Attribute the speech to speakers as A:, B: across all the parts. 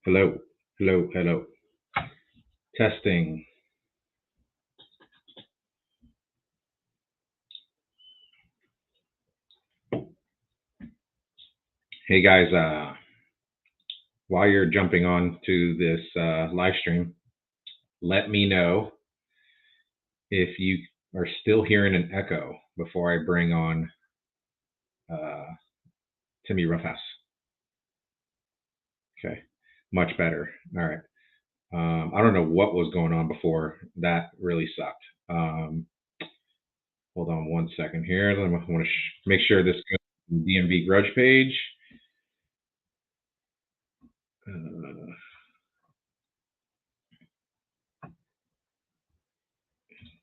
A: Hello, hello, hello. Testing. Hey guys, while you're jumping on to this live stream, let me know if you are still hearing an echo before I bring on uh, Timmy Ruffin. Okay, much better. All right. I don't know what was going on before. That really sucked. Hold on one second here. I want to make sure this goes to the DMV grudge page.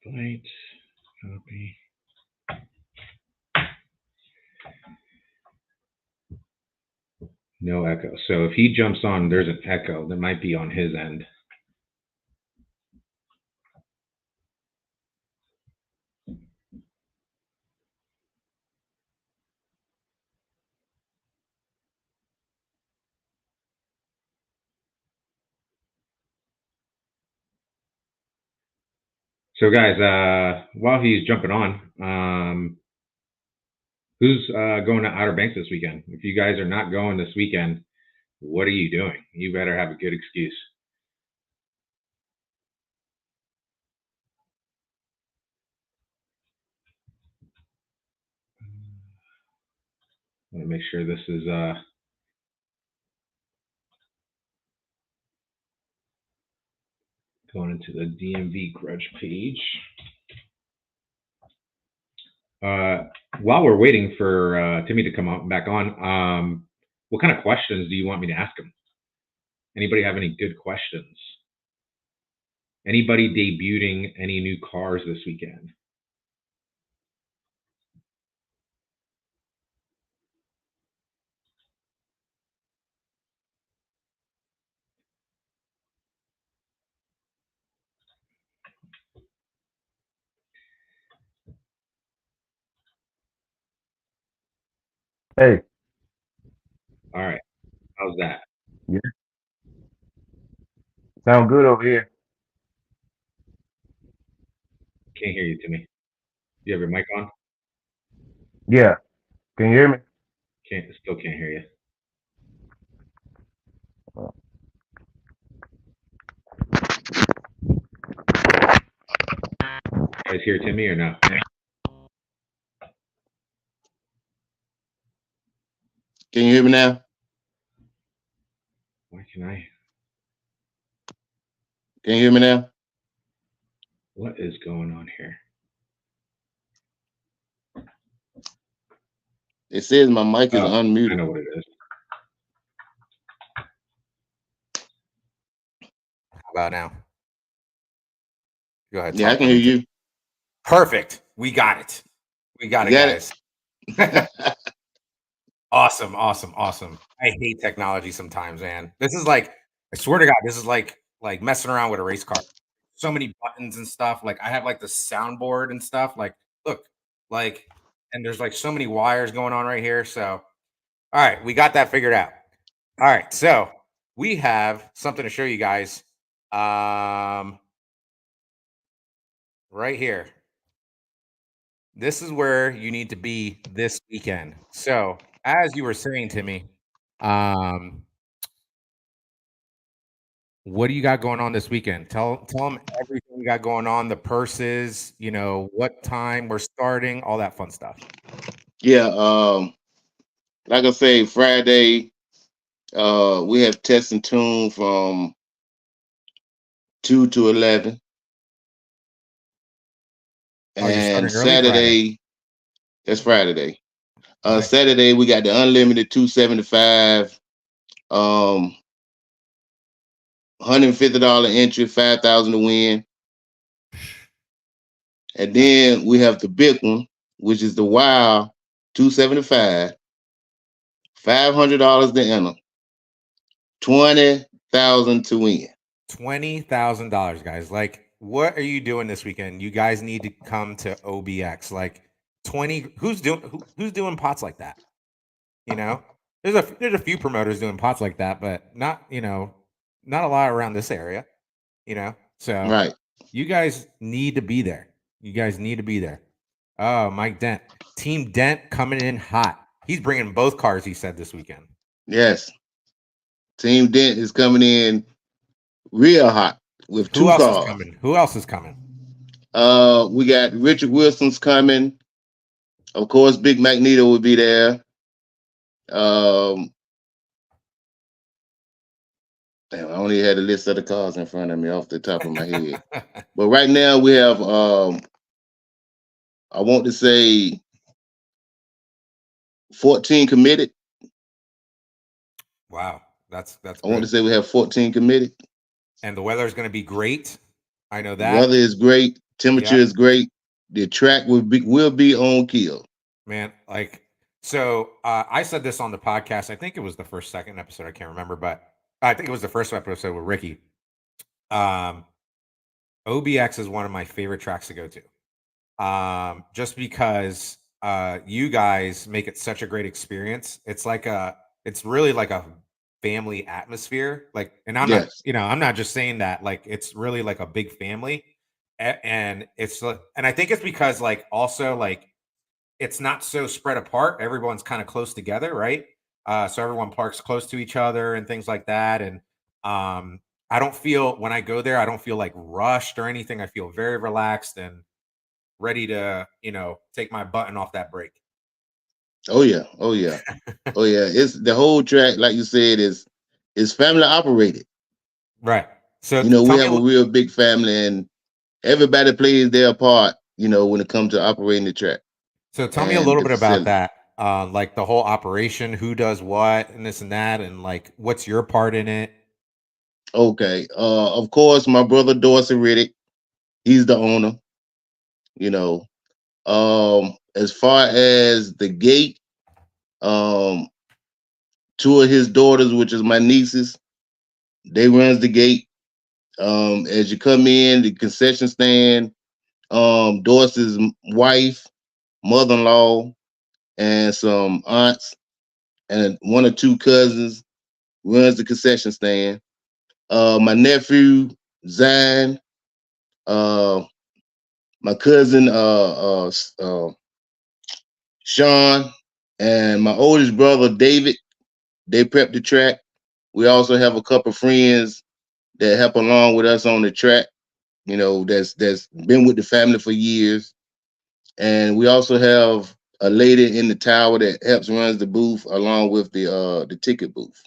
A: Invite, copy. No echo. So if he jumps on, there's an echo that might be on his end. So guys, while he's jumping on, who's going to Outer Banks this weekend? If you guys are not going this weekend, what are you doing? You better have a good excuse. I want to make sure this is going into the DMV grudge page. While we're waiting for Timmy to come back on, what kind of questions do you want me to ask him? Anybody have any good questions? Anybody debuting any new cars this weekend?
B: Hey,
A: All right, how's that?
B: yeah, sound good over here.
A: Can't hear you, Timmy. You have your mic on?
B: Yeah, can you hear me?
A: Still can't hear you. You guys hear Timmy or no?
C: Can you hear me now?
A: Why can I?
C: Can you hear me now?
A: What is going on here?
C: It says my mic is
A: Oh, I
C: unmuted.
A: know what it is.
D: How about now? Go ahead.
C: Yeah, I can hear you.
D: Perfect. We got it. We got
C: You
D: it,
C: got
D: guys. Awesome. I hate technology sometimes, man. This is like, I swear to God, this is like messing around with a race car. So many buttons and stuff. Like I have like the soundboard and stuff. Like, look, like, and there's like so many wires going on right here. So, all right, we got that figured out. All right, so we have something to show you guys. Right here. This is where you need to be this weekend. So, as you were saying to me, what do you got going on this weekend? Tell them everything we got going on, the purses, what time we're starting, all that fun stuff.
C: Yeah, like I say, Friday, we have test and tune from 2 to 11.
D: Oh, you're
C: And
D: starting early Friday.
C: Saturday, that's Friday.
D: Okay.
C: Saturday, we got the unlimited 275, $150 entry, 5,000 to win. And then we have the big one, which is the wild 275, $500 to enter, 20,000 to win.
D: $20,000, guys. Like, what are you doing this weekend? You guys need to come to OBX. Like 20. Who's doing pots like that? There's a few promoters doing pots like that, but not not a lot around this area, you know. So
C: Right.
D: you guys need to be there. You guys need to be there. Oh, Mike Dent, Team Dent coming in hot. He's bringing both cars. He said this weekend.
C: Yes. Team Dent is coming in real hot with
D: Who
C: 2
D: else
C: cars.
D: is coming? Who else is coming?
C: We got Richard Wilson's coming. Of course, Big Magneto will be there. Damn, I only had a list of the cars in front of me off the top of my head. But right now we have I want to say 14 committed.
D: Wow, that's
C: I want to
D: good.
C: say we have 14 committed.
D: And the weather is going to be great. I know
C: The
D: that.
C: weather is great. Temperature
D: Yep.
C: is great. The track will be on kill.
D: Man, like, so I said this on the podcast. I think it was the second episode. I can't remember, but I think it was the first episode with Ricky. OBX is one of my favorite tracks to go to. Just because you guys make it such a great experience. It's really like a family atmosphere. Like, and I'm not,
C: Yes.
D: I'm not just saying that. Like, it's really like a big family, and and I think it's because like also like it's not so spread apart. Everyone's kind of close together, right? So everyone parks close to each other and things like that. And I don't feel when I go there, I don't feel like rushed or anything. I feel very relaxed and ready to, take my button off that brake.
C: Oh yeah. Oh yeah. Oh yeah. It's the whole track, like you said, is family operated.
D: Right. So
C: We have a real big family and everybody plays their part, when it comes to operating the track.
D: So tell me a little bit about that. Like the whole operation, who does what and this and that, and like what's your part in it?
C: Okay. Of course, my brother Dorsey Riddick, he's the owner. As far as the gate, 2 of his daughters, which is my nieces, they runs the gate. As you come in, the concession stand, Dorsey's wife, mother-in-law, and some aunts, and 1 or 2 cousins runs the concession stand. My nephew, Zion, my cousin, Sean, and my oldest brother, David, they prep the track. We also have a couple friends that help along with us on the track, that's been with the family for years. And we also have a lady in the tower that helps runs the booth along with the ticket booth.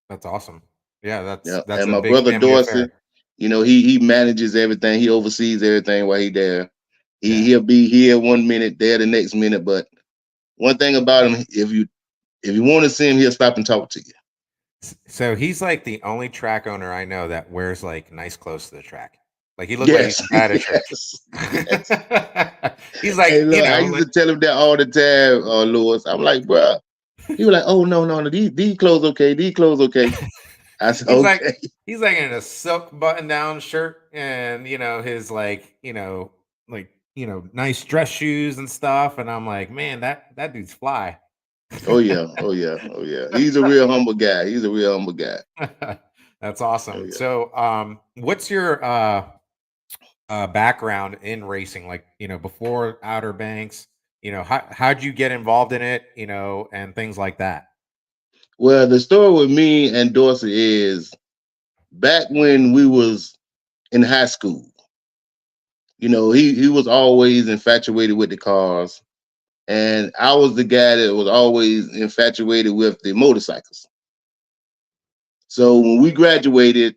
D: That's awesome. Yeah,
C: Yeah.
D: that's
C: And
D: a
C: my
D: big
C: brother
D: family
C: Dorsey,
D: affair.
C: he manages everything. He oversees everything while he there.
D: Yeah.
C: He'll be here 1 minute, there the next minute. But one thing about him, if you want to see him, he'll stop and talk to you.
D: So he's like the only track owner I know that wears like nice clothes to the track. Like he looks like he's bad at church.
C: Yes.
D: He's like,
C: Hey, look, I used to tell him that all the time, Lewis. I'm like, bro. He was like, oh no, these clothes okay, these clothes okay. I said, okay.
D: He's like in a silk button-down shirt and his like nice dress shoes and stuff. And I'm like, man, that dude's fly.
C: Oh yeah. He's a real humble guy.
D: That's awesome.
C: Oh, yeah.
D: So what's your background in racing? Like, before Outer Banks, how'd you get involved in it, and things like that?
C: Well, the story with me and Dorsey is back when we was in high school. He was always infatuated with the cars. And I was the guy that was always infatuated with the motorcycles. So when we graduated,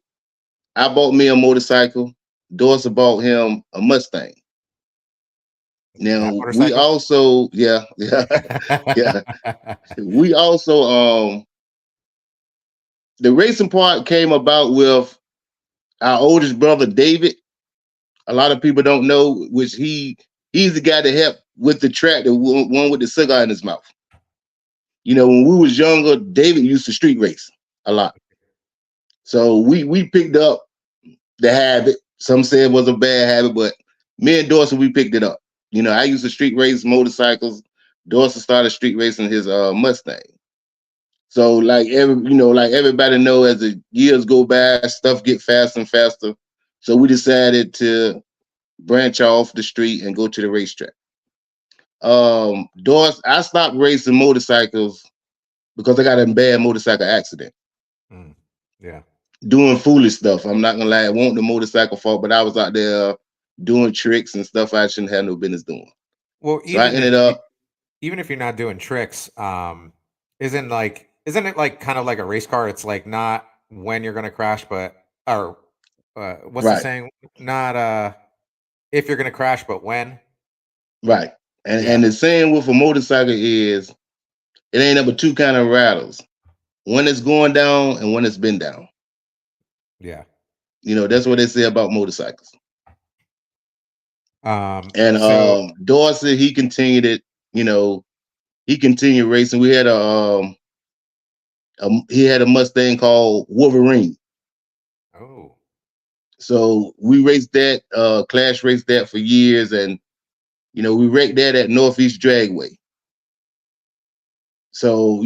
C: I bought me a motorcycle. Dorsey bought him a Mustang. Now we also, yeah. We also, the racing part came about with our oldest brother, David. A lot of people don't know, which he's the guy that helped with the track, the one with the cigar in his mouth. When we was younger, David used to street race a lot. So we picked up the habit. Some said it was a bad habit, but me and Dorsey, we picked it up. I used to street race motorcycles. Dorsey started street racing his Mustang. So like like everybody know as the years go by, stuff get faster and faster. So we decided to branch off the street and go to the racetrack. Doris, I stopped racing motorcycles because I got in a bad motorcycle accident.
D: Yeah.
C: Doing foolish stuff. I'm not gonna lie, it wasn't the motorcycle fault, but I was out there doing tricks and stuff I shouldn't have no business doing.
D: Well,
C: So I ended up
D: even if you're not doing tricks, isn't it like kind of like a race car? It's like not when you're gonna crash, but or what's the
C: right,
D: saying? Not if you're gonna crash, but when.
C: right. And
D: Yeah.
C: and the saying with a motorcycle is it ain't up but two kind of rattles. One that's going down and one that's been down.
D: Yeah.
C: That's what they say about motorcycles. And
D: So
C: Dorsey, he continued it, he continued racing. We had he had a Mustang called Wolverine.
D: oh,
C: So we raced that, clash raced that for years, and we wrecked that at Northeast Dragway. So,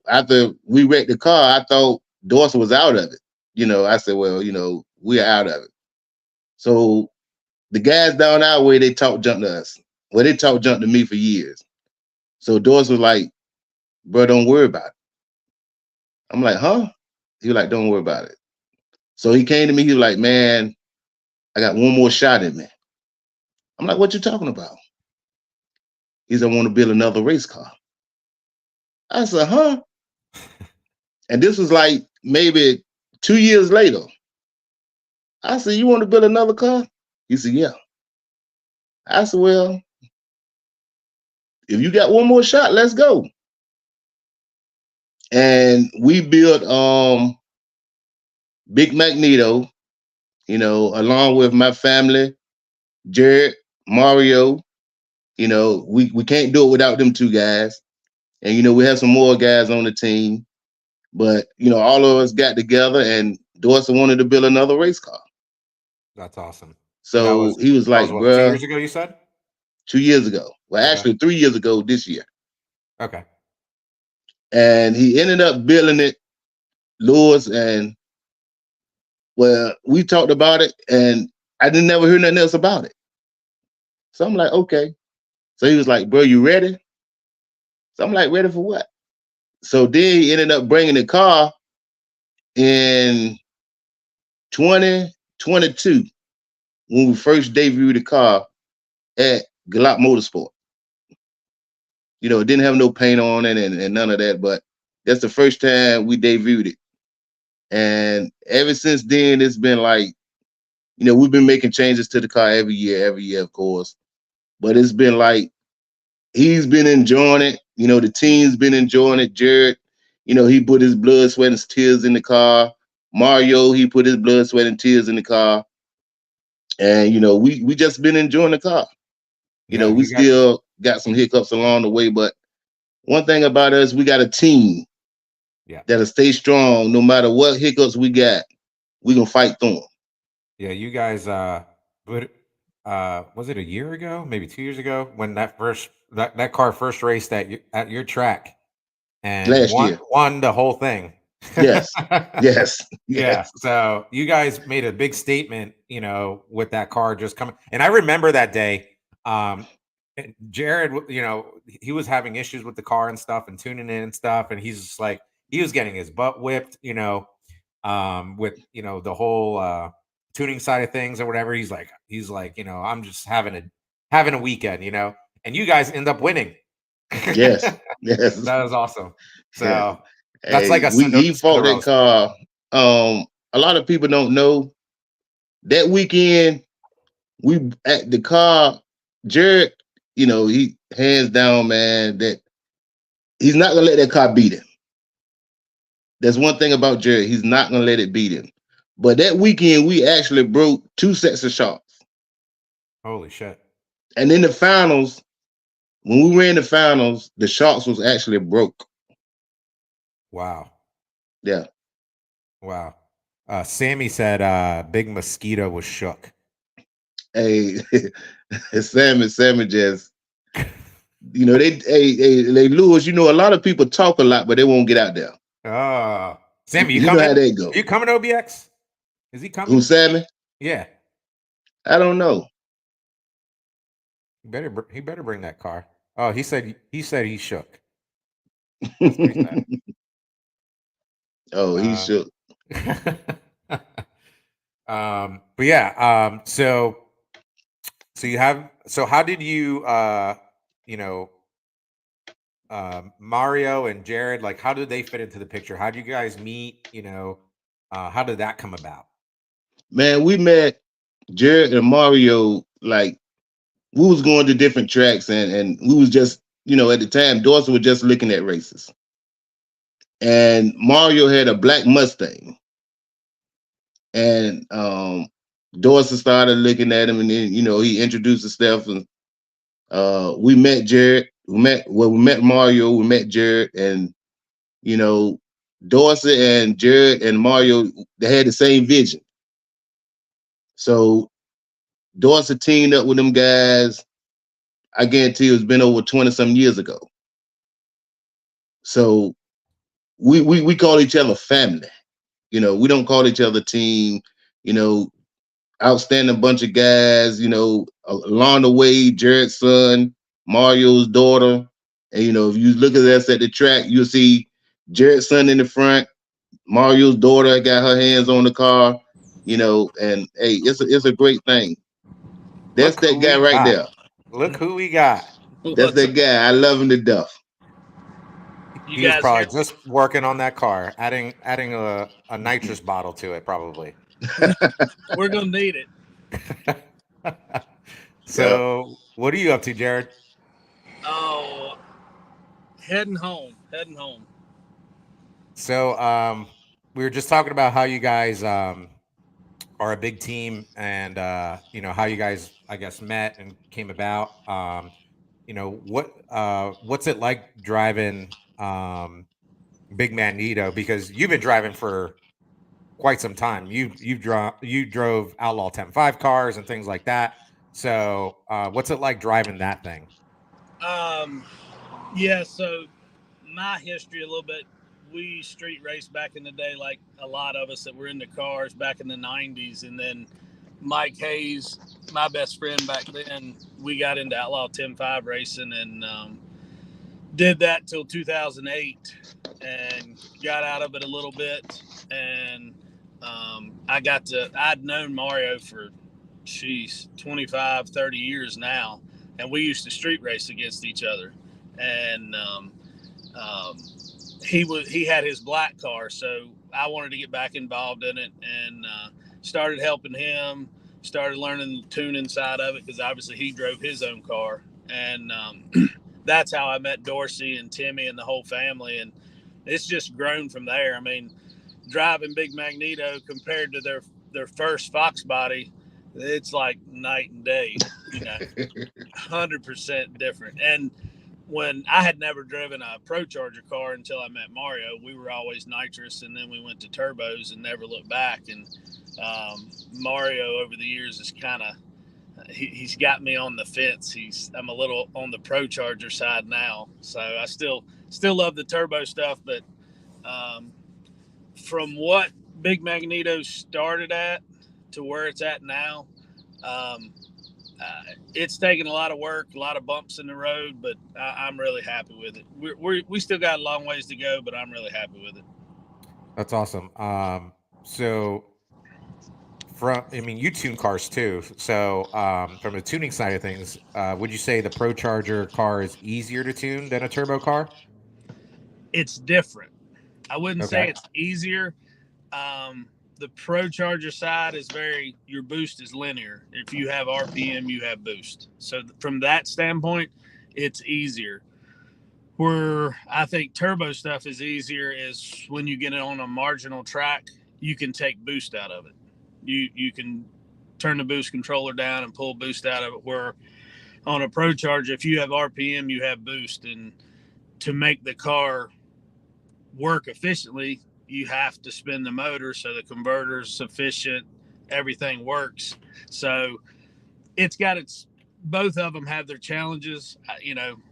C: after we wrecked the car, I thought Dorsey was out of it. I said, well, we're out of it. So the guys down our way, they talk junk to us. Well, they talk junk to me for years. So Dorsey was like, bro, don't worry about it. I'm like, huh? He was like, don't worry about it. So he came to me, he was like, man, I got one more shot in me. I'm like, what you talking about? He said, I want to build another race car. I said, huh? And this was like maybe 2 years later. I said, you want to build another car? He said, yeah. I said, well, if you got one more shot, let's go. And we built Big Magneto, along with my family, Jared, Mario. We can't do it without them two guys. And we have some more guys on the team. But all of us got together, and Dorsey wanted to build another race car.
D: that's awesome.
C: So he was like,
D: what, 2
C: bruh,
D: years ago, you said?
C: 2 years ago. Well,
D: Okay.
C: actually 3 years ago this year.
D: Okay.
C: And he ended up building it, Lewis, and well, we talked about it, and I didn't never hear nothing else about it. So I'm like, okay. So he was like, bro, you ready? So I'm like, ready for what? So then he ended up bringing the car in 2022 when we first debuted the car at Galop Motorsport. It didn't have no paint on it and none of that, but that's the first time we debuted it. And ever since then, it's been like, we've been making changes to the car every year, of course. But it's been like, he's been enjoying it. The team's been enjoying it. Jared, he put his blood, sweat, and tears in the car. Mario, he put his blood, sweat, and tears in the car. And, we just been enjoying the car.
D: Yeah,
C: we
D: you guys,
C: still got some hiccups along the way, but one thing about us, we got a team that'll stay strong no matter what hiccups we got. We're gonna fight through them.
D: yeah, you guys, but was it a year ago, maybe 2 years ago, when that car first raced at your track and
C: Last year.
D: won the whole thing?
C: Yes. Yes.
D: Yeah. So you guys made a big statement, with that car just coming. And I remember that day. Jared, he was having issues with the car and stuff and tuning in and stuff. And he's just like, he was getting his butt whipped, with, the whole tuning side of things or whatever. He's like, I'm just having a weekend, and you guys end up winning.
C: Yes. Yes.
D: That was awesome. So
C: Yeah.
D: that's like
C: he fought that car. A lot of people don't know that weekend we at the car, Jared, he hands down, man, that he's not gonna let that car beat him. That's one thing about Jared. He's not gonna let it beat him. But that weekend we actually broke 2 sets of shocks.
D: Holy shit.
C: And in the finals, when we ran the finals, the shocks was actually broke.
D: Wow.
C: Yeah.
D: Wow. Sammy said Big Mosquito was shook.
C: Hey, Sammy just, they Lewis, a lot of people talk a lot, but they won't get out there.
D: Sammy, you
C: You know
D: coming?
C: how they go.
D: Are you coming, OBX? Is he coming?
C: Who, Sammy?
D: Yeah.
C: I don't know.
D: He better bring that car. Oh, he said he shook. That's what he said.
C: Oh, he shook.
D: But yeah, so how did you Mario and Jared, like, how did they fit into the picture? How did you guys meet? How did that come about?
C: Man, we met Jared and Mario, like, we was going to different tracks, and we was just, at the time, Dorsey was just looking at races. And Mario had a black Mustang. And Dorsey started looking at him, and then, he introduced himself, and we met Jared. We met Mario, we met Jared, and Dorsey and Jared and Mario, they had the same vision. So Dorsey teamed up with them guys. I guarantee it's been over 20 some years ago. So we call each other family. We don't call each other team. Outstanding bunch of guys. Along the way, Jared's son, Mario's daughter, and if you look at us at the track, you'll see Jared's son in the front, Mario's daughter got her hands on the car. And hey, it's a great thing. That's that guy right there.
D: Look who we got.
C: That's that guy. I love him to death.
D: He was probably just working on that car, adding a nitrous bottle to it, probably.
E: We're gonna need it.
D: So, what are you up to, Jared?
E: Oh, heading home.
D: So, we were just talking about how you guys are a big team, and how you guys, I guess, met and came about. What's it like driving Big Magneto? Because you've been driving for quite some time. You drove Outlaw 10.5 cars and things like that. So, what's it like driving that thing?
E: Yeah. So my history a little bit. We street raced back in the day, like a lot of us that were into cars back in the 90s. And then Mike Hayes, my best friend back then, we got into Outlaw 10.5 racing and did that till 2008 and got out of it a little bit. And I'd known Mario for, 25, 30 years now. And we used to street race against each other. And he had his black car, so I wanted to get back involved in it and started helping him, started learning the tuning side of it because obviously he drove his own car. And that's how I met Dorsey and Timmy and the whole family. And it's just grown from there. I mean, driving Big Magneto compared to their first Fox body, it's like night and day, 100% different. And when I had never driven a Pro Charger car until I met Mario, we were always nitrous, and then we went to turbos and never looked back. And Mario over the years is kind of he's got me on the fence. I'm a little on the Pro Charger side now, so I still love the turbo stuff. But from what Big Magneto started at to where it's at now, it's taken a lot of work, a lot of bumps in the road, but I'm really happy with it. We still got a long ways to go, but I'm really happy with it.
D: That's awesome. So you tune cars too. So from the tuning side of things, would you say the Pro Charger car is easier to tune than a turbo car?
E: It's different. I wouldn't say it's easier. The Pro Charger side is your boost is linear. If you have RPM, you have boost. So from that standpoint, it's easier. Where I think turbo stuff is easier is when you get it on a marginal track, you can take boost out of it. You can turn the boost controller down and pull boost out of it, where on a Pro Charger, if you have RPM, you have boost. And to make the car work efficiently, you have to spin the motor so the converter's sufficient, everything works. So both of them have their challenges.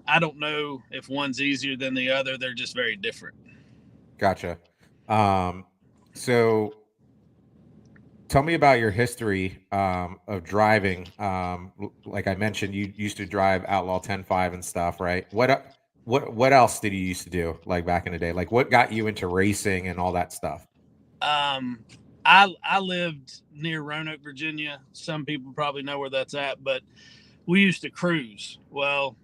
E: I don't know if one's easier than the other. They're just very different.
D: Gotcha. So tell me about your history of driving. Like I mentioned, you used to drive Outlaw 10.5 and stuff, right? What else did you used to do like back in the day? Like what got you into racing and all that stuff?
E: I lived near Roanoke, Virginia. Some people probably know where that's at, but we used to cruise. Well,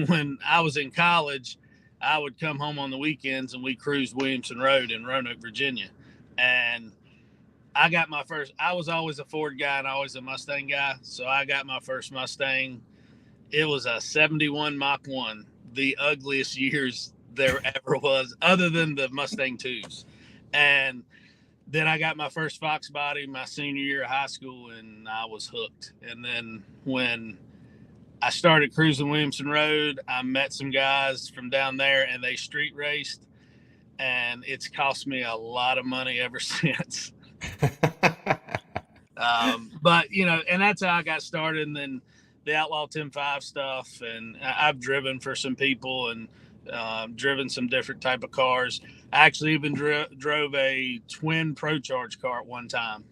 E: when I was in college, I would come home on the weekends and we cruised Williamson Road in Roanoke, Virginia. And I was always a Ford guy and always a Mustang guy. So I got my first Mustang. It was a 71 Mach 1, the ugliest years there ever was, other than the Mustang 2s. And then I got my first Fox body my senior year of high school, and I was hooked. And then when I started cruising Williamson Road, I met some guys from down there, and they street raced, and it's cost me a lot of money ever since. But and that's how I got started. And then the Outlaw 10.5 stuff, and I've driven for some people and driven some different type of cars. I actually even drove a twin Pro Charge car at one time.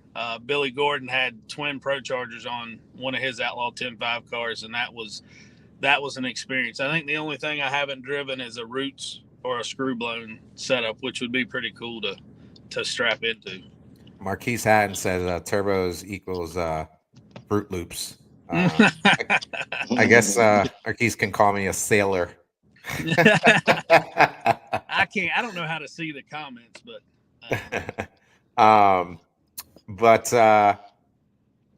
E: Billy Gordon had twin Pro Chargers on one of his Outlaw 10.5 cars, and that was an experience. I think the only thing I haven't driven is a Roots or a screw blown setup, which would be pretty cool to strap into.
D: Marquise Hatton says turbos equals Fruit Loops. I guess Marquise can call me a sailor.
E: I don't know how to see the comments,
D: but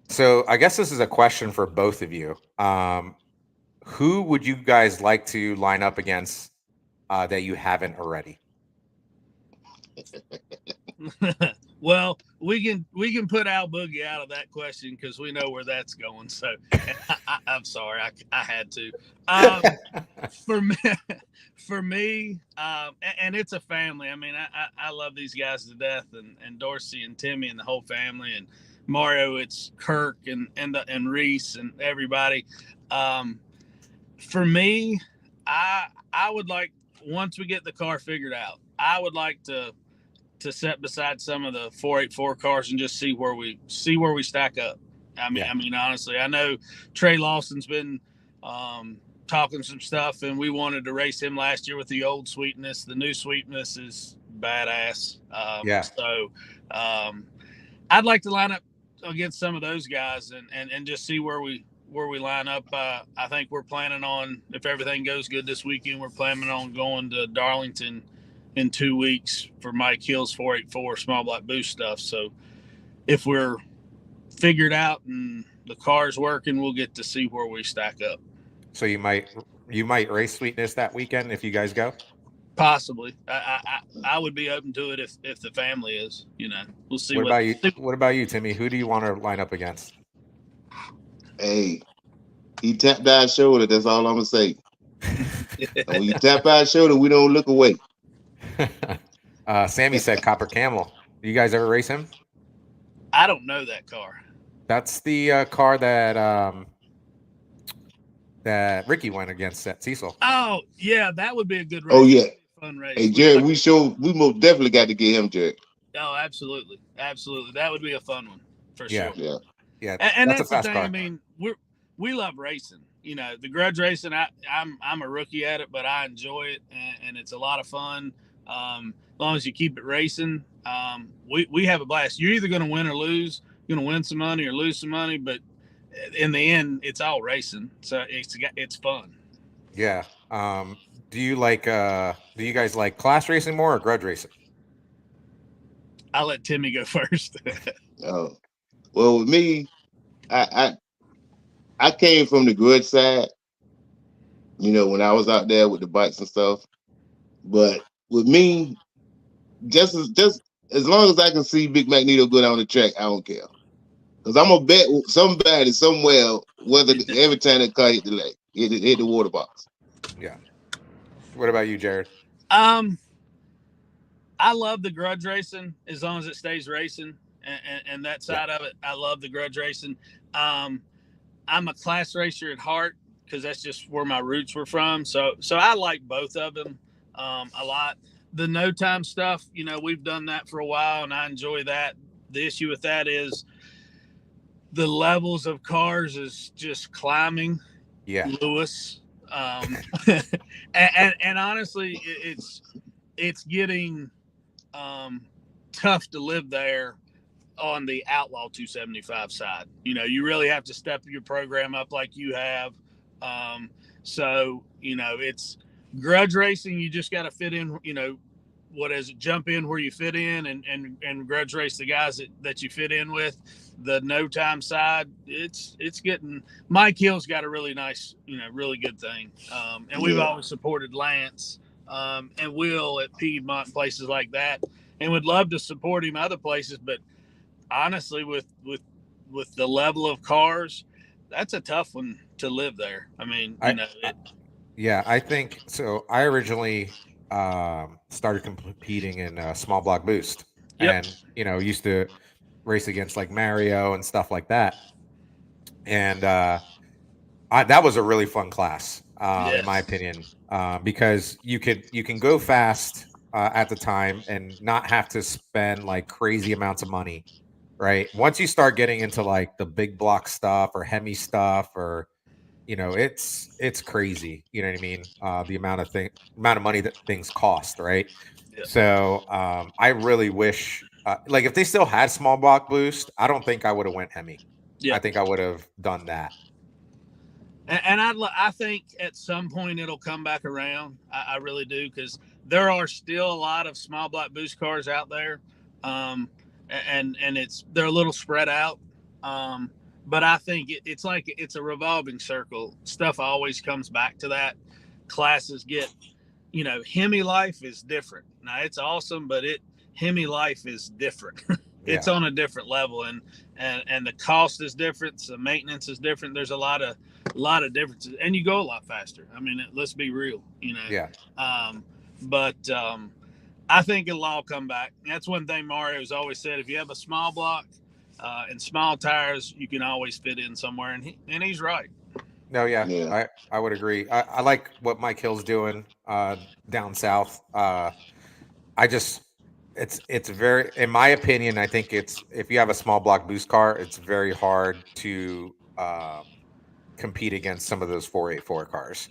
D: so I guess this is a question for both of you. Who would you guys like to line up against that you haven't already?
E: Well, we can put Al Boogie out of that question because we know where that's going. So I'm sorry, I had to. For me, and it's a family. I mean, I love these guys to death, and Dorsey and Timmy and the whole family, and Mario. It's Kirk and Reese and everybody. For me, I would like, once we get the car figured out, I would like to sit beside some of the 484 cars and just see where we stack up. I mean, honestly, I know Trey Lawson's been talking some stuff, and we wanted to race him last year with the old Sweetness. The new Sweetness is badass. So I'd like to line up against some of those guys and just see where we line up. I think we're planning on, if everything goes good this weekend, we're planning on going to Darlington in 2 weeks for Mike Hill's 484 small block boost stuff. So if we're figured out and the car's working, we'll get to see where we stack up.
D: So you might race Sweetness that weekend if you guys go?
E: Possibly. I would be open to it if the family is. We'll see.
D: What about you, Timmy? Who do you want to line up against?
C: Hey, he tapped our shoulder. That's all I'm gonna say. When you tap our shoulder, we don't look away.
D: Sammy said Copper Camel. Do you guys ever race him?
E: I don't know that car.
D: That's the car that Ricky went against at Cecil.
E: Oh yeah, that would be a good race.
C: Oh yeah,
E: fun race.
C: Hey Jared, we most definitely got to get him, Jared.
E: Oh, absolutely. That would be a fun one for sure.
C: Yeah.
E: And that's the thing. Car. I mean, we love racing. The grudge racing. I'm a rookie at it, but I enjoy it, and it's a lot of fun. As long as you keep it racing, we have a blast. You're either going to win or lose. You're going to win some money or lose some money, but in the end, it's all racing. So it's fun.
D: Yeah. Do you guys like class racing more or grudge racing?
E: I'll let Timmy go first.
C: Oh, well, with me, I came from the grudge side, when I was out there with the bikes and stuff. But with me, just as long as I can see Big Magneto go down the track, I don't care. Because I'm gonna bet somebody somewhere whether every time that car hit the leg, hit the water box.
D: Yeah. What about you, Jared?
E: I love the grudge racing as long as it stays racing, and that side of it, I love the grudge racing. I'm a class racer at heart because that's just where my roots were from. So I like both of them a lot. the no time stuff, we've done that for a while, and I enjoy that. The issue with that is the levels of cars is just climbing.
D: Yeah.
E: Lewis, and honestly, it's getting tough to live there on the Outlaw 275 side. You really have to step your program up like you have. So it's grudge racing. You just got to fit in. What is it? Jump in where you fit in, and grudge race the guys that you fit in with. The no time side, it's getting. Mike Hill's got a really nice, really good thing, and we've always supported Lance and Will at Piedmont, places like that, and would love to support him other places. But honestly, with the level of cars, that's a tough one to live there. I mean,
D: I think so. I originally started competing in small block boost, and used to race against like Mario and stuff like that. And that was a really fun class, in my opinion, because you can go fast at the time and not have to spend like crazy amounts of money, right? Once you start getting into like the big block stuff or Hemi stuff, or it's crazy. You know what I mean? The amount of money that things cost, right?
E: Yep.
D: So I really wish, like, if they still had small block boost, I don't think I would have went Hemi.
E: Yeah.
D: I think I would have done that.
E: And I think at some point it'll come back around. I really do, because there are still a lot of small block boost cars out there, and they're a little spread out. But I think it's like it's a revolving circle. Stuff always comes back to that. Classes get, Hemi life is different. Now it's awesome, but Hemi life is different. It's on a different level, and the cost is different. The maintenance is different. There's a lot of differences, and you go a lot faster. I mean, let's be real,
D: Yeah.
E: But I think it'll all come back. That's one thing Mario's always said: if you have a small block and small tires, you can always fit in somewhere, and he's right.
D: No, yeah. I would agree. I like what Mike Hill's doing down south. It's very, in my opinion, I think if you have a small block boost car, it's very hard to compete against some of those 484 cars.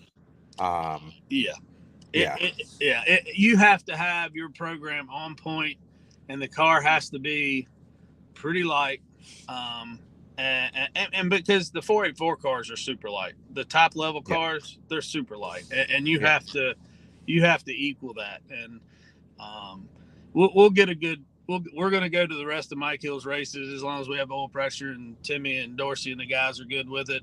E: You have to have your program on point, and the car has to be pretty light. And because the 484 cars are super light, the top level cars, they're super light, and you have to equal that. And we'll get a good. We're going to go to the rest of Mike Hill's races as long as we have oil pressure, and Timmy and Dorsey and the guys are good with it,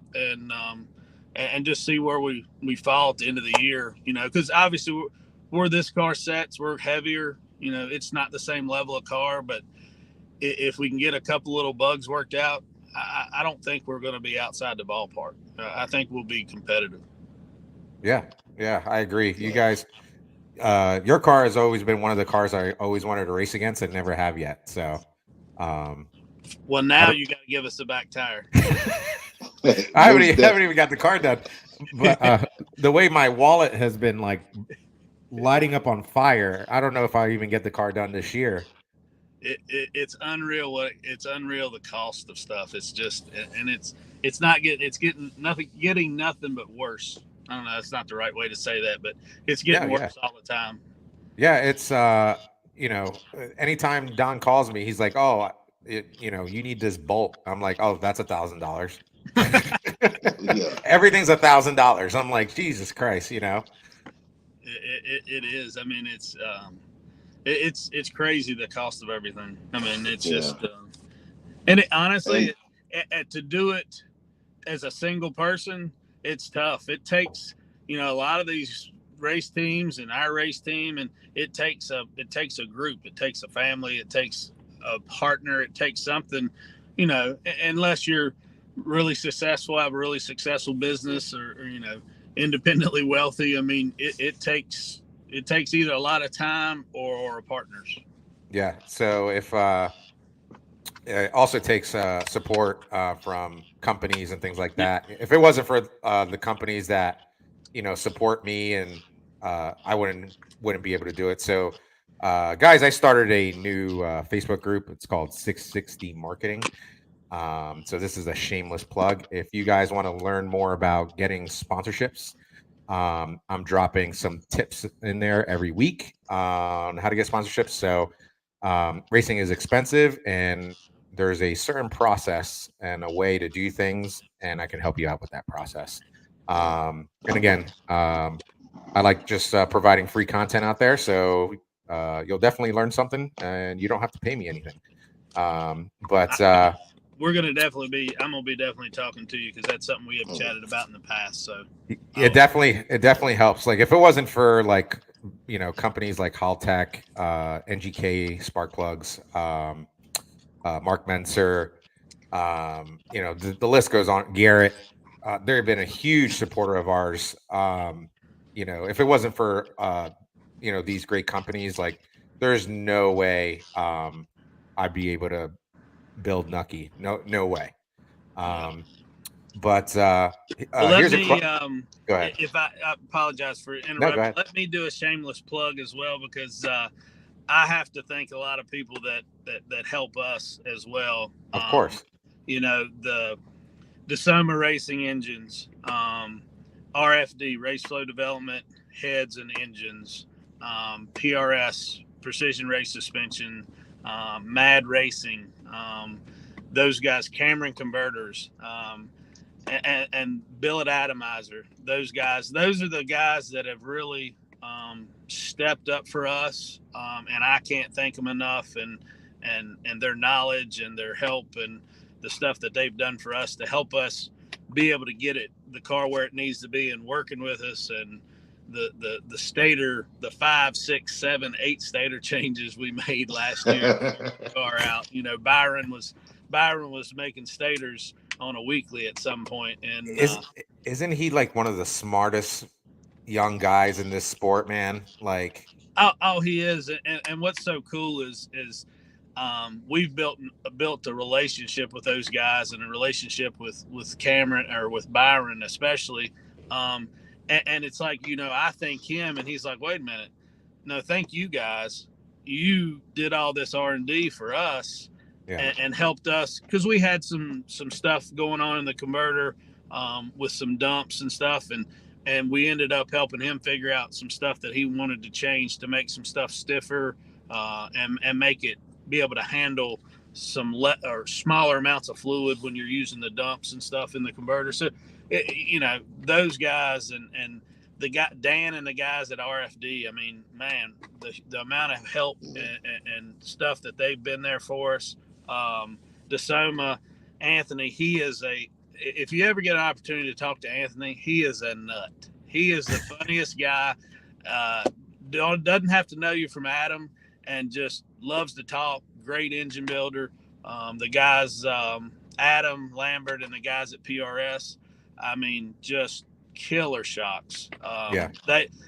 E: and just see where we fall at the end of the year. Because obviously where this car sets, we're heavier. It's not the same level of car, but if we can get a couple little bugs worked out, I don't think we're going to be outside the ballpark. I think we'll be competitive.
D: Yeah, I agree. You guys, your car has always been one of the cars I always wanted to race against and never have yet. So,
E: well, now you got to give us a back tire.
D: I haven't even got the car done. But the way my wallet has been like lighting up on fire, I don't know if I even get the car done this year.
E: It's unreal. It's unreal, the cost of stuff. It's just, and it's not getting nothing but worse. I don't know, that's not the right way to say that, but it's getting worse all the time. Yeah,
D: it's anytime Don calls me, he's like, "Oh, you need this bolt." I'm like, "Oh, that's $1,000." Everything's $1,000. I'm like, Jesus Christ,
E: It is. I mean, it's crazy, the cost of everything. I mean, it's just, and honestly, to do it as a single person, it's tough. It takes, a lot of these race teams and our race team, and it takes a group, it takes a family, it takes a partner, it takes something, unless you're really successful, have a really successful business, or independently wealthy. I mean, it takes either a lot of time or partners.
D: Yeah. So if it also takes support from companies and things like that. If it wasn't for the companies that support me, and I wouldn't be able to do it. So Guys, I started a new Facebook group. It's called 660 Marketing. So this is a shameless plug. If you guys want to learn more about getting sponsorships, I'm dropping some tips in there every week on how to get sponsorships. So racing is expensive, and there's a certain process and a way to do things, and I can help you out with that process. And again, I like just providing free content out there, so you'll definitely learn something, and you don't have to pay me anything. But
E: we're gonna definitely be. I'm gonna be definitely talking to you because that's something we have chatted about in the past. So
D: it definitely helps. Like if it wasn't for like companies like Haltech, NGK, Spark Plugs, Mark Menser, the list goes on. Garrett, they've been a huge supporter of ours. If it wasn't for these great companies, like there's no way I'd be able to build Nucky. No way. But here's
E: let me.
D: Go ahead.
E: If I apologize for interrupting,
D: No, go ahead.
E: let me do a shameless plug as well because I have to thank a lot of people that help us as well.
D: Of course.
E: The Soma Racing Engines, RFD, Race Flow Development, Heads and Engines, PRS, Precision Race Suspension, Mad Racing, those guys, Cameron Converters, and Billet Atomizer. Those are the guys that have really stepped up for us, and I can't thank them enough. And their knowledge and their help and the stuff that they've done for us to help us be able to get the car where it needs to be and working with us, and the stator, the 5, 6, 7, 8 stator changes we made last year car out. Byron was making stators on a weekly at some point. And
D: isn't he like one of the smartest young guys in this sport, man? Like
E: he is. And what's so cool is we've built a relationship with those guys, and a relationship with Cameron, or with Byron especially. And it's like, I thank him, and he's like, wait a minute, no, thank you guys. You did all this R&D for us. Yeah. And helped us, because we had some stuff going on in the converter with some dumps and stuff, and we ended up helping him figure out some stuff that he wanted to change to make some stuff stiffer, and make it be able to handle some or smaller amounts of fluid when you're using the dumps and stuff in the converter. So those guys and the guy Dan and the guys at RFD, I mean, man, the amount of help and stuff that they've been there for us. DeSoma, Anthony, if you ever get an opportunity to talk to Anthony, he is a nut. He is the funniest guy. Doesn't have to know you from Adam, and just loves to talk. Great engine builder. The guys, Adam Lambert and the guys at PRS, I mean, just killer shocks.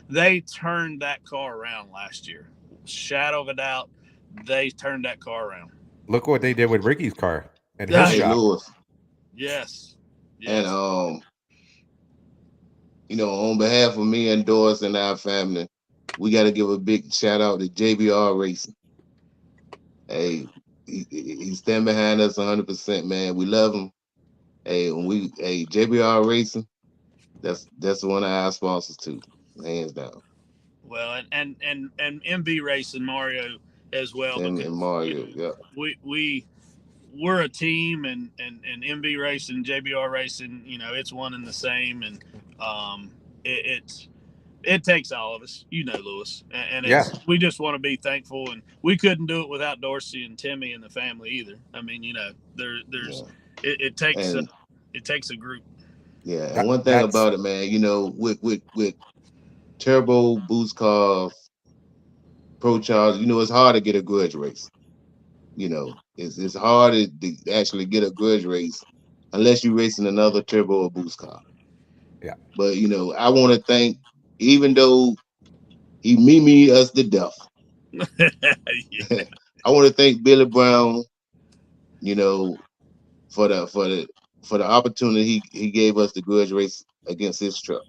E: They turned that car around last year. Shadow of a doubt, they turned that car around.
D: Look what they did with Ricky's car and his shop.
C: Lewis.
E: Yes.
C: And on behalf of me and Doris and our family, we got to give a big shout out to JBR Racing. Hey, he stand behind us 100%, man. We love him. Hey, JBR Racing, that's one of our sponsors too, hands down.
E: Well, and MB Racing, Mario as well.
C: And Mario, yeah.
E: We're a team, and MB Racing, JBR Racing, it's one and the same, and it takes all of us, Lewis, and we just want to be thankful, and we couldn't do it without Dorsey and Timmy and the family either. I mean, it takes a group.
C: Yeah, and one thing about it, man, with turbo boost cars, Pro Charge, it's hard to get a grudge race. It's hard to actually get a grudge race unless you're racing another turbo or boost car.
D: Yeah.
C: But I want to thank, even though he me us to death, I want to thank Billy Brown, for the opportunity he gave us the grudge race against his truck.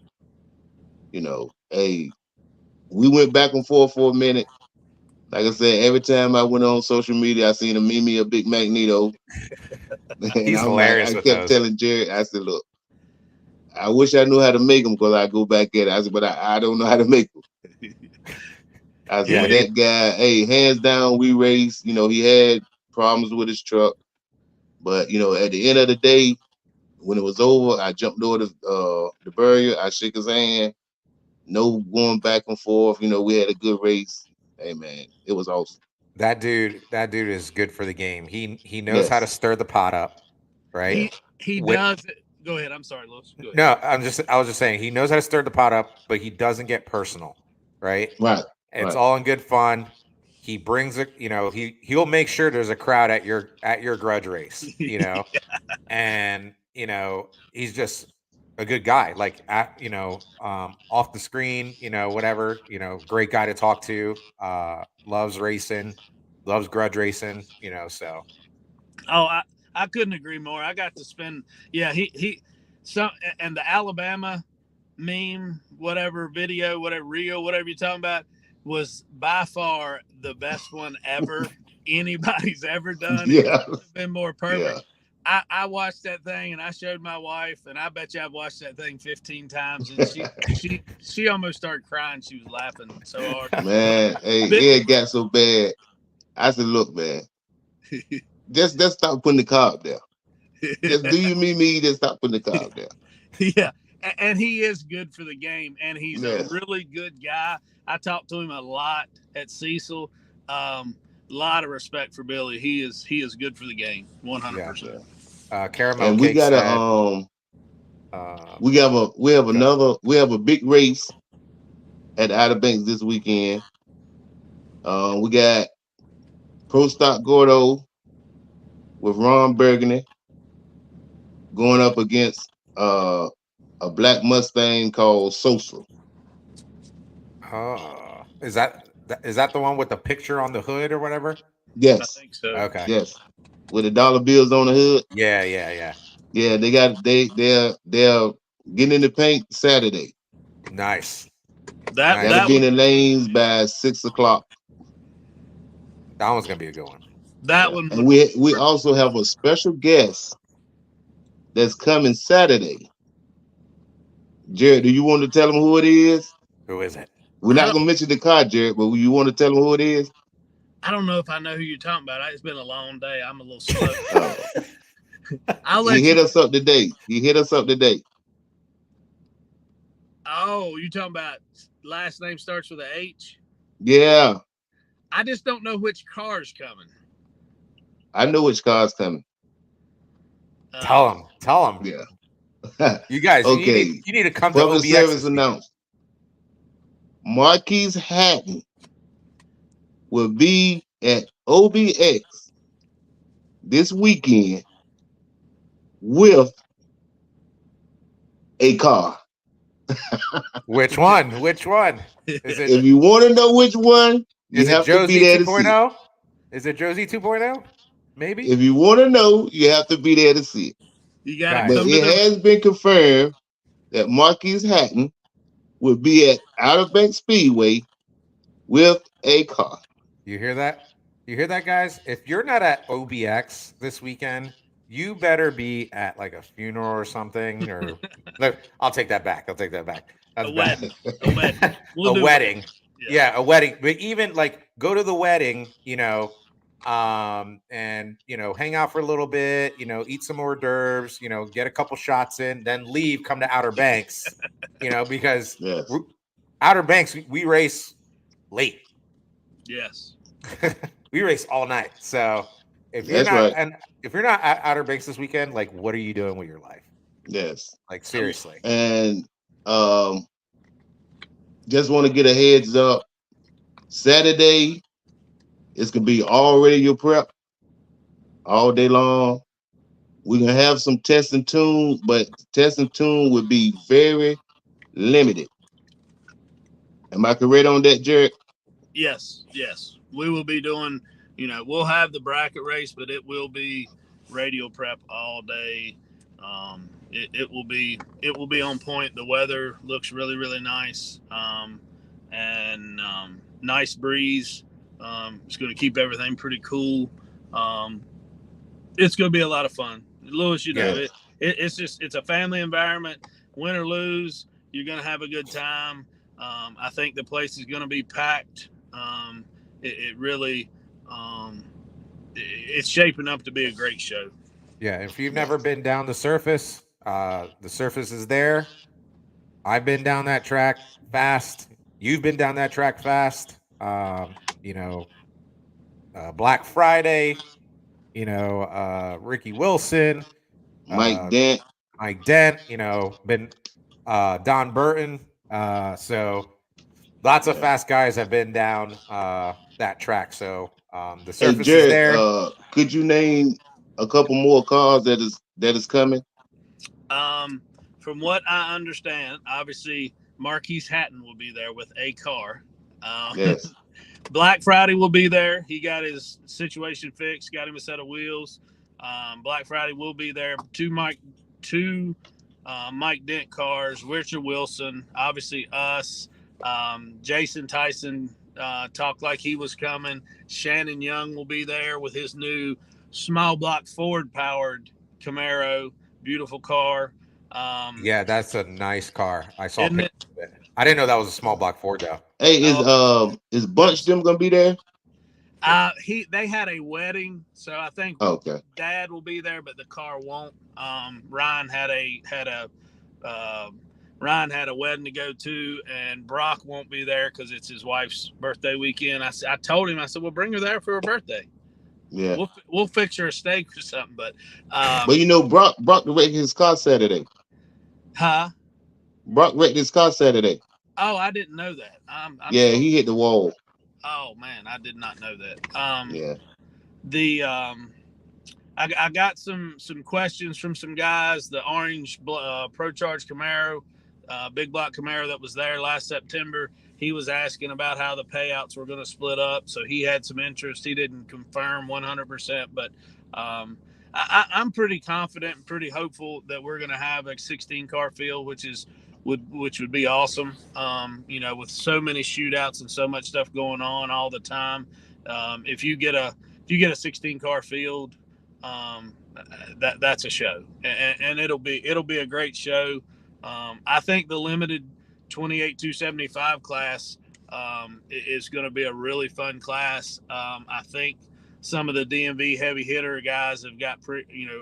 C: Hey, we went back and forth for a minute. Like I said, every time I went on social media, I seen a Mimi, a Big Magneto. And
D: He's
C: I'm like,
D: hilarious
C: I
D: with
C: kept
D: those.
C: telling Jared, I said, look, I wish I knew how to make them because I go back at it. I said, but I don't know how to make them. I said,
D: Yeah,
C: but that guy, hey, hands down, we raced. You know, he had problems with his truck. But, you know, at the end of the day, when it was over, I jumped over the barrier. I shook his hand. No going back and forth. You know, we had a good race. Hey, man, it was awesome.
D: that dude is good for the game. He knows how to
C: Yes.
D: stir the pot up, right?
E: He
D: With-
E: does it. Go ahead. I'm sorry, Lewis. Go ahead.
D: No, I was just saying he knows how to stir the pot up, but he doesn't get personal, right?
C: Right.
D: It's
C: Right.
D: all in good fun. He brings it, you know, he'll make sure there's a crowd at your grudge race, you know. And, you know, he's just a good guy. Like you know, off the screen, you know, whatever, you know, great guy to talk to. Loves racing, loves grudge racing, you know, so
E: Oh, I couldn't agree more. I got to spend, yeah, and the Alabama meme, whatever video, whatever reel, whatever you're talking about, was by far the best one ever anybody's ever done. It
C: Yeah.
E: couldn't have been more perfect. I watched that thing and I showed my wife, and I bet you I've watched that thing 15 times, and she almost started crying. She was laughing so hard.
C: Man, hey, it got so bad. I said, look, man, just stop putting the car up there. Just do you mean me? Just stop putting the car up there.
E: Yeah, and he is good for the game, and he's
C: Yes.
E: a really good guy. I talked to him a lot at Cecil. Lot of respect for Billy. He is good for the game, 100%.
D: Caramel
C: And we
D: Cake
C: got
D: said,
C: we have a big race at Outer Banks this weekend. We got Pro Stock Gordo with Ron Burgundy going up against a black Mustang called Social.
D: is that the one with the picture on the hood or whatever?
C: Yes.
E: I think so.
D: Okay.
C: Yes. With the dollar bills on the hood.
D: Yeah.
C: Yeah, they're getting in the paint Saturday.
D: Nice.
C: Gotta be in the lanes by 6 o'clock.
D: That one's gonna be a good one.
C: And we also have a special guest that's coming Saturday. Jared, do you want to tell them who it is?
D: Who is it?
C: We're not gonna mention the car, Jared, but you want to tell them who it is?
E: I don't know if I know who you're talking about. It's been a long day. I'm a little slow.
C: He hit us up today.
E: Oh, you talking about last name starts with a H?
C: Yeah.
E: I just don't know which car's coming.
C: I know which car's coming.
D: Tell him.
C: Yeah.
D: You guys,
C: okay.
D: you need to come
C: Public
D: to OBX.
C: service announcement. Marquise Hatton will be at OBX this weekend with a car.
D: Which one? Is it?
C: If you want to know which one, you have to be there to see.
D: Is it Josie 2.0? Maybe.
C: If you want to know, you have to be there to see it.
E: You got
C: But it has been confirmed that Marquise Hatton will be at Outer Banks Speedway with a car.
D: You hear that? You hear that, guys? If you're not at OBX this weekend, you better be at like a funeral or something. Or look, I'll take that back. That's
E: a wedding.
D: A wedding. Yeah, a wedding. But even like go to the wedding, you know, and you know, hang out for a little bit, you know, eat some hors d'oeuvres, you know, get a couple shots in, then leave, come to Outer Banks, you know, because Outer Banks, we race late.
E: Yes.
D: We race all night. So if you're not at Outer Banks this weekend, like what are you doing with your life?
C: Yes.
D: Like seriously.
C: And just want to get a heads up. Saturday, it's gonna be all radio prep all day long. We're gonna have some test and tune, but test and tune would be very limited. Am I correct on that, Jared?
E: Yes. We will be doing, you know, we'll have the bracket race, but it will be radio prep all day. It will be on point. The weather looks really, really nice. And nice breeze. It's going to keep everything pretty cool. It's going to be a lot of fun. Lewis, you know, it's a family environment. Win or lose, you're going to have a good time. I think the place is going to be packed. It really, it's shaping up to be a great show.
D: Yeah, if you've never been down the surface is there. I've been down that track fast. You've been down that track fast. You know, Black Friday, you know, Ricky Wilson,
C: Mike Dent.
D: you know, been Don Burton. So lots of fast guys have been down that track. So the surface
C: Jared,
D: is there.
C: Could you name a couple more cars that is coming?
E: From what I understand, obviously Marquise Hatton will be there with a car.
C: Yes.
E: Black Friday will be there. He got his situation fixed, got him a set of wheels. Black Friday will be there. Two Mike Dent cars, Richard Wilson, obviously us. Jason Tyson talked like he was coming. Shannon Young will be there with his new small block Ford powered Camaro. Beautiful car.
D: Yeah, that's a nice car. I saw pictures of it. I didn't know that was a small block Ford though.
C: Hey, is Bunch them gonna be there?
E: They had a wedding, so I think Dad will be there, but the car won't. Ryan had a wedding to go to, and Brock won't be there because it's his wife's birthday weekend. I told him, I said, well, bring her there for her birthday.
C: Yeah,
E: we'll fix her a steak or something. But
C: you know, Brock wrecked his car Saturday.
E: Huh?
C: Brock wrecked his car Saturday.
E: Oh, I didn't know that.
C: He hit the wall.
E: Oh man, I did not know that. I got some questions from some guys. The orange Pro Charge Camaro, big block Camaro that was there last September. He was asking about how the payouts were going to split up, so he had some interest. He didn't confirm 100%, but I'm pretty confident and pretty hopeful that we're going to have a 16 car field, which would be awesome. You know, with so many shootouts and so much stuff going on all the time, if you get a 16 car field, that's a show, and it'll be a great show. I think the limited 28-275 class is going to be a really fun class. I think some of the DMV heavy hitter guys have got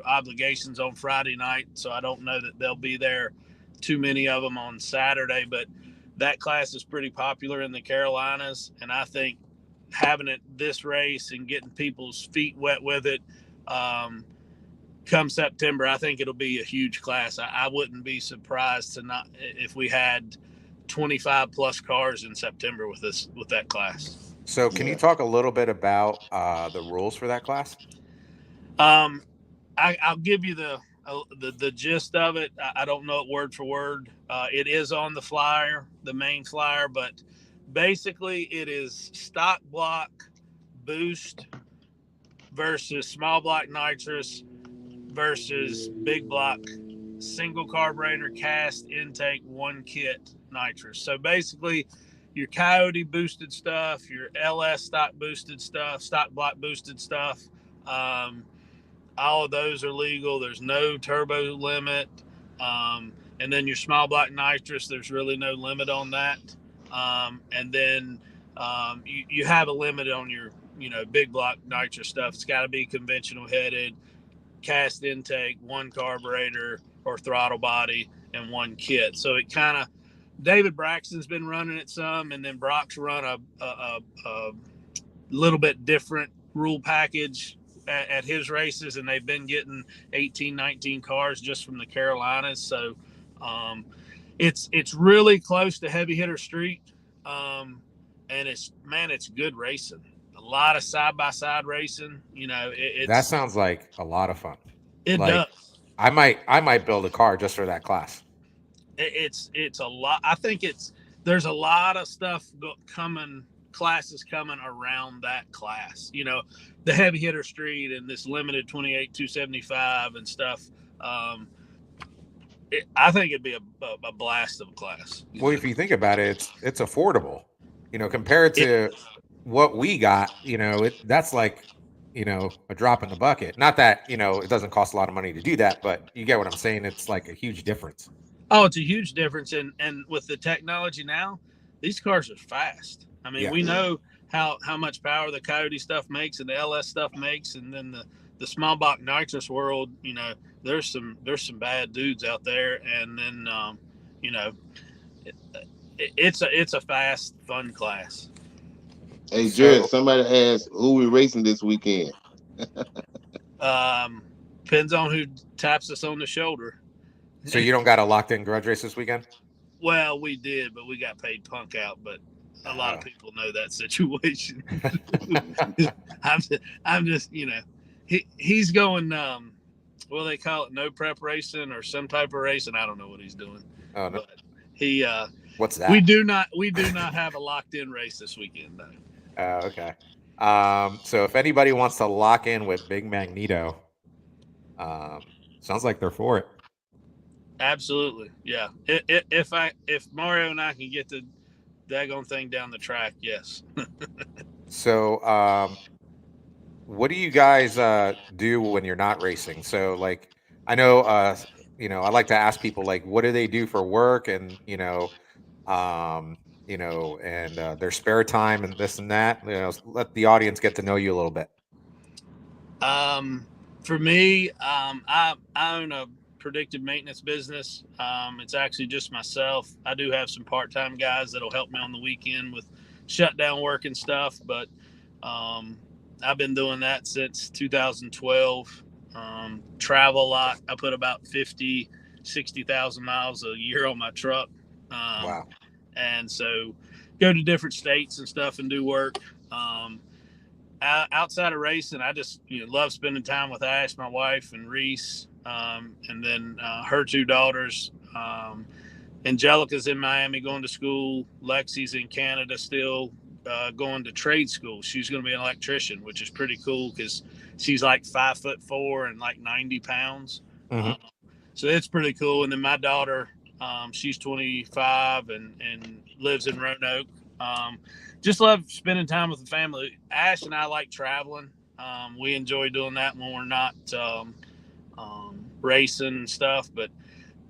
E: obligations on Friday night, so I don't know that they'll be there. Too many of them on Saturday, but that class is pretty popular in the Carolinas, and I think having it this race and getting people's feet wet with it come September, I think it'll be a huge class. I wouldn't be surprised if we had 25 plus cars in September with that class.
D: So can you talk a little bit about the rules for that class?
E: I'll give you the gist of it. I don't know it word for word. It is on the flyer, the main flyer, but basically it is stock block boost versus small block nitrous versus big block single carburetor cast intake one kit nitrous. So basically your Coyote boosted stuff, your LS stock boosted stuff, stock block boosted stuff, all of those are legal. There's no turbo limit. And then your small block nitrous, there's really no limit on that. And then you have a limit on your, big block nitrous stuff. It's got to be conventional headed, cast intake, one carburetor or throttle body, and one kit. So it kind of, David Braxton's been running it some, and then Brock's run a little bit different rule package at his races, and they've been getting 18, 19 cars just from the Carolinas. So it's really close to heavy hitter street. And it's good racing. A lot of side-by-side racing.
D: That sounds like a lot of fun.
E: It does.
D: I might build a car just for that class.
E: It's a lot. I think there's a lot of stuff classes coming around that class. The heavy hitter street and this limited 28-275 and stuff. I think it'd be a blast of a class.
D: Well, if you think about it, it's affordable. Compared to what we got, that's like, a drop in the bucket. Not that, it doesn't cost a lot of money to do that, but you get what I'm saying. It's like a huge difference.
E: Oh, it's a huge difference, and with the technology now, these cars are fast. I mean,
D: Yeah.
E: we know how much power the Coyote stuff makes and the LS stuff makes, and then the small block nitrous world. There's some bad dudes out there, and then it, it's a fast, fun class.
C: Hey, Jared, somebody asked who we racing this weekend.
E: Depends on who taps us on the shoulder.
D: So you don't got a locked in grudge race this weekend?
E: Well, we did, but we got paid punk out. But a lot of people know that situation. I'm just, he's going. Well, they call it no prep racing or some type of racing. I don't know what he's doing.
D: Oh no.
E: But he.
D: What's that?
E: We do not have a locked in race this weekend though.
D: Okay. So if anybody wants to lock in with Big Magneto, sounds like they're for it.
E: Absolutely, yeah. If Mario and I can get the daggone thing down the track, yes.
D: So, what do you guys do when you're not racing? So, like, I know, I like to ask people, like, what do they do for work, and their spare time and this and that. Let the audience get to know you a little bit.
E: For me, I own a predictive maintenance business. It's actually just myself. I do have some part-time guys that'll help me on the weekend with shutdown work and stuff, but I've been doing that since 2012. Travel a lot. I put about 60,000 miles a year on my truck.
D: Wow.
E: And so go to different states and stuff and do work. Outside of racing, I just love spending time with Ash, my wife, and Reese, and then her two daughters. Angelica's in Miami going to school. Lexi's in Canada still going to trade school. She's going to be an electrician, which is pretty cool because she's like 5'4" and like 90 pounds.
D: Mm-hmm.
E: So it's pretty cool. And then my daughter, she's 25 and lives in Roanoke. Just love spending time with the family. Ash and I like traveling. We enjoy doing that when we're not racing and stuff, but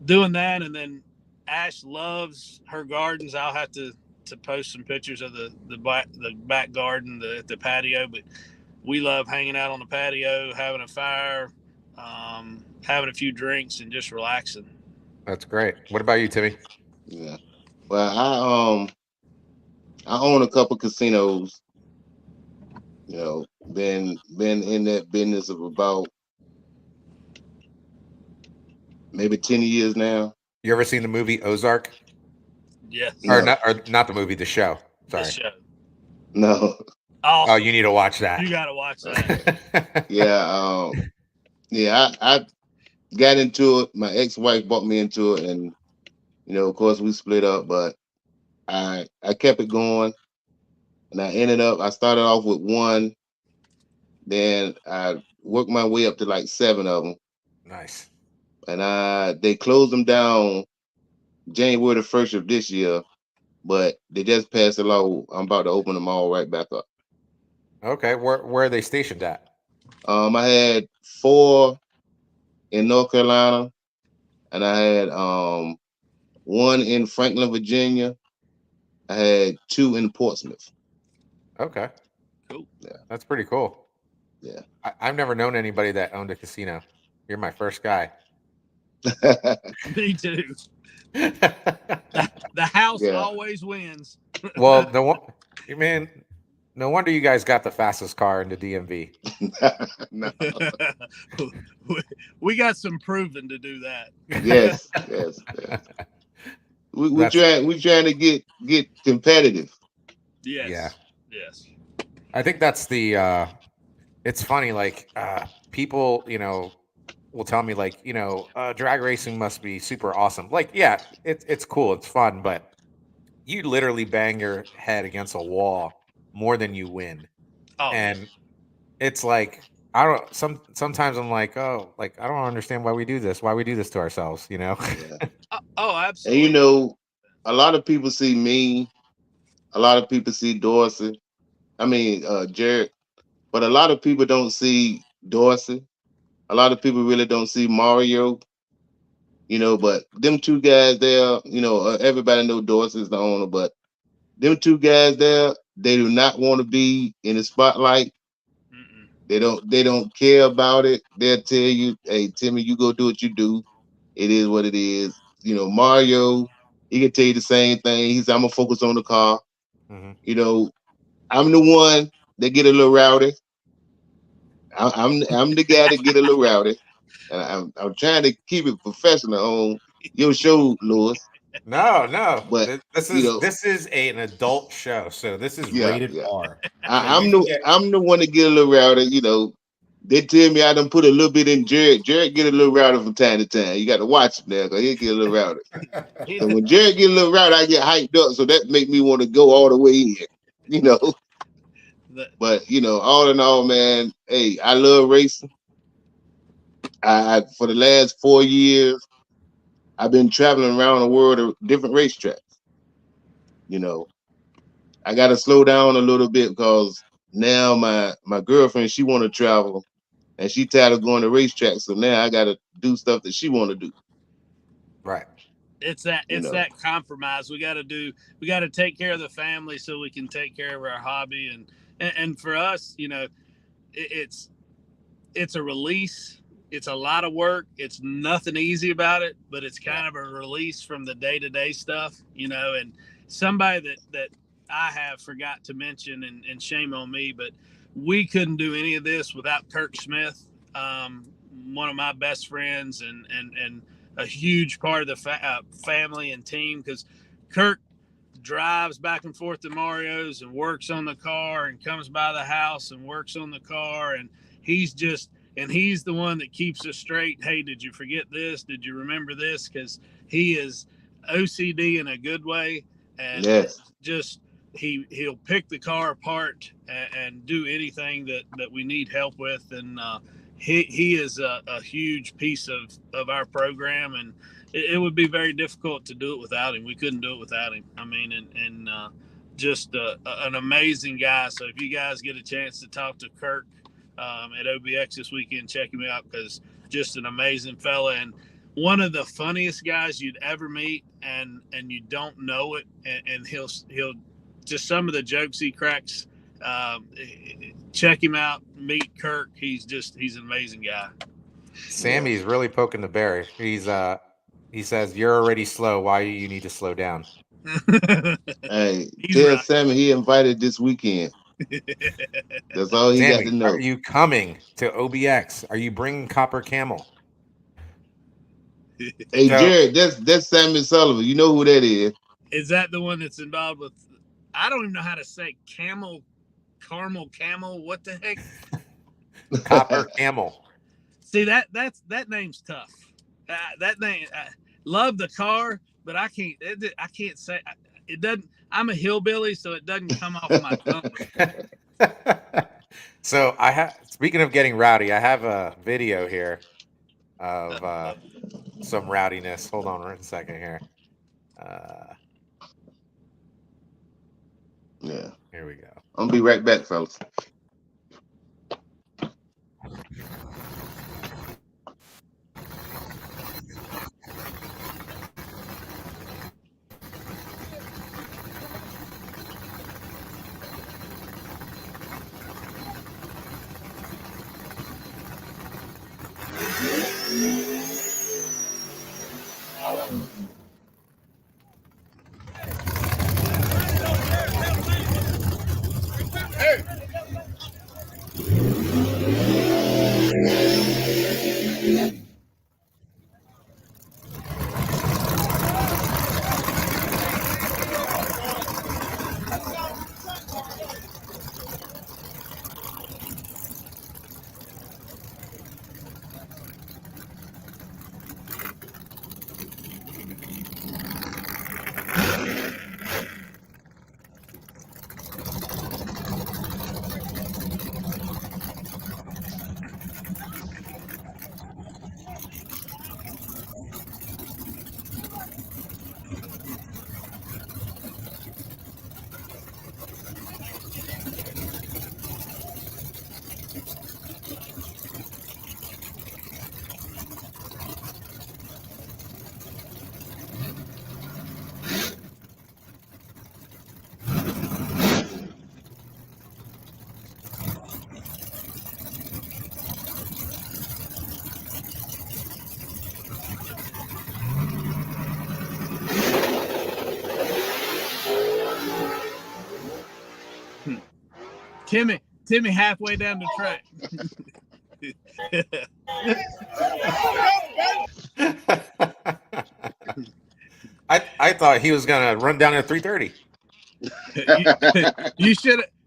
E: doing that. And then Ash loves her gardens. I'll have to post some pictures of the back garden, the patio, but we love hanging out on the patio, having a fire, having a few drinks, and just relaxing.
D: That's great. What about you, Timmy?
C: Yeah. Well, I own a couple casinos. Been in that business of about maybe 10 years now.
D: You ever seen the movie Ozark?
E: Yes.
C: No.
D: Or not the movie, the show. Sorry.
E: The show.
C: No.
E: Awesome.
D: Oh, you need to watch that.
E: You got to watch that.
C: Yeah. I got into it. My ex-wife brought me into it, and of course we split up, but I kept it going, and I started off with one, then I worked my way up to like 7 of them.
D: Nice.
C: And they closed them down January the 1st of this year, but they just passed a law. I'm about to open them all right back up.
D: Okay, where are they stationed at?
C: I had 4 in North Carolina, and I had 1 in Franklin, Virginia. I had 2 in Portsmouth.
D: Okay,
E: cool.
C: Yeah,
D: that's pretty cool.
C: Yeah,
D: I've never known anybody that owned a casino. You're my first guy.
E: Me too. The house always wins.
D: Well, no wonder you guys got the fastest car in the DMV.
C: No.
E: We got some proving to do that.
C: Yes. We're trying to get competitive.
E: Yes.
D: Yeah.
E: Yes.
D: I think that's the. It's funny, like people, will tell me, like, drag racing must be super awesome. Like, yeah, it's cool, it's fun, but you literally bang your head against a wall more than you win.
E: Oh,
D: and it's like, I don't. Sometimes I'm like, oh, like I don't understand why we do this to ourselves,
C: Yeah.
E: Oh, absolutely.
C: And a lot of people see me, a lot of people see Dorsey, Jared. But a lot of people don't see Dorsey. A lot of people really don't see Mario. But them two guys there, everybody know Dorsey's the owner, but them two guys there, they do not want to be in the spotlight.
E: Mm-mm.
C: They don't care about it. They'll tell you, hey, Timmy, you go do what you do. It is what it is. Mario, he can tell you the same thing. He's I'm gonna focus on the car.
D: Mm-hmm.
C: I'm the one that get a little rowdy. I'm the guy that get a little rowdy. And I'm trying to keep it professional on your show, Lewis.
D: No.
C: But
D: This is an adult show, so this is rated R.
C: I'm the one that get a little rowdy. They tell me I done put a little bit in Jared. Jared get a little rowdy from time to time. You got to watch him now because he get a little rowdy. So when Jared get a little rowdy, I get hyped up. So that make me want to go all the way in. But all in all, man, hey, I love racing. I for the last 4 years, I've been traveling around the world of different racetracks. I got to slow down a little bit because now my girlfriend, she want to travel and she tired of going to racetracks. So now I got to do stuff that she want to do.
D: Right.
E: It's that compromise. We got to take care of the family so we can take care of our hobby. And for us, it's a release. It's a lot of work. It's nothing easy about it, but it's kind of a release from the day-to-day stuff, and somebody that I have forgot to mention, and shame on me, but we couldn't do any of this without Kirk Smith, one of my best friends and a huge part of the family and team, because Kirk drives back and forth to Mario's and works on the car and comes by the house and works on the car, and he's the one that keeps us straight. Hey, did you forget this? Did you remember this? Because he is OCD in a good way, and just he'll pick the car apart and do anything that we need help with, and he is a huge piece of our program, and it would be very difficult to do it without him. We couldn't do it without him. I mean, and just an amazing guy. So if you guys get a chance to talk to Kirk at OBX this weekend, check him out, because just an amazing fella and one of the funniest guys you'd ever meet, and you don't know it, and he'll just some of the jokes he cracks. Check him out, meet Kirk. He's an amazing guy.
D: Sammy's really poking the bear. He says, you're already slow. Why do you need to slow down?
C: Hey, tell right. Sammy he invited this weekend. That's all he got to know.
D: Are you coming to OBX? Are you bringing Copper Camel?
C: Hey, Jared, that's Sammy Sullivan. You know who that is?
E: Is that the one that's involved with? I don't even know how to say caramel. What the heck?
D: Copper Camel.
E: See that name's tough. That name. Love the car, but I can't say it doesn't. I'm a hillbilly, so it doesn't come off my tongue.
D: So speaking of getting rowdy, I have a video here of some rowdiness. Hold on one second here.
C: Yeah.
D: Here we go.
C: I'm gonna be right back, fellas.
E: Timmy halfway down the track.
D: I thought he was gonna run down at 3:30.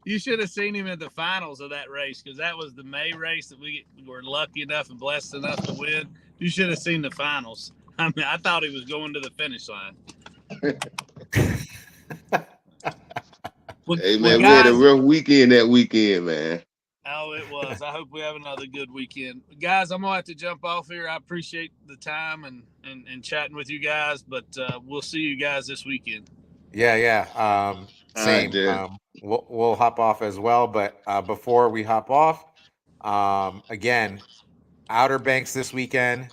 E: You should have seen him at the finals of that race, because that was the May race that we were lucky enough and blessed enough to win. You should have seen the finals. I mean, I thought he was going to the finish line.
C: Hey man, we had a rough weekend that weekend, man.
E: Oh, it was. I hope we have another good weekend. Guys, I'm gonna have to jump off here. I appreciate the time and chatting with you guys, but we'll see you guys this weekend.
D: Yeah. Same.
C: Right,
D: We'll hop off as well, but before we hop off, again, Outer Banks this weekend.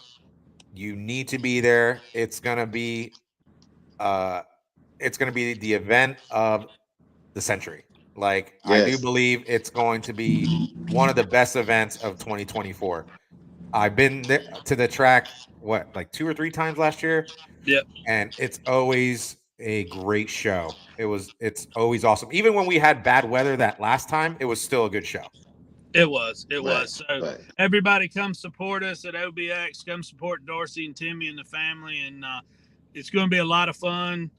D: You need to be there. It's gonna be the event of the century. Like,
C: yes.
D: I do believe it's going to be one of the best events of 2024. I've been there to the track like 2 or 3 times last year.
E: Yep.
D: And it's always a great show. It's always awesome. Even when we had bad weather that last time, it was still a good show.
E: It was. So
C: right.
E: Everybody come support us at OBX. Come support Dorsey and Timmy and the family, and it's going to be a lot of fun.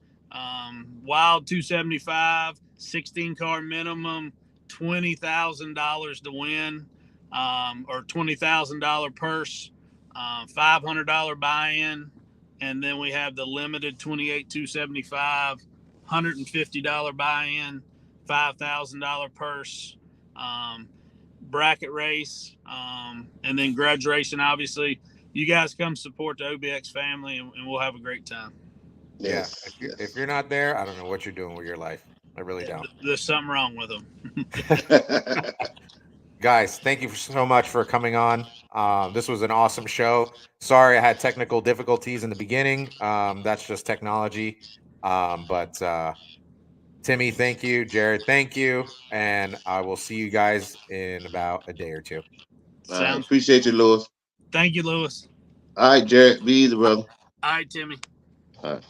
E: Wild 275, 16 car minimum, $20,000 to win, or $20,000 purse, $500 buy-in, and then we have the limited 28 275, $150 buy-in, $5,000 purse. Bracket race, and then grudge racing. Obviously, you guys come support the OBX family, and we'll have a great time.
C: Yes.
D: If you're not there, I don't know what you're doing with your life. I really don't.
E: There's something wrong with them.
D: Guys, thank you so much for coming on. This was an awesome show. Sorry I had technical difficulties in the beginning. That's just technology. But Timmy, thank you. Jared, thank you. And I will see you guys in about a day or two.
C: Appreciate you, Lewis.
E: Thank you, Lewis.
C: All right, Jared. Be easy, brother.
E: All right, Timmy.
C: All right.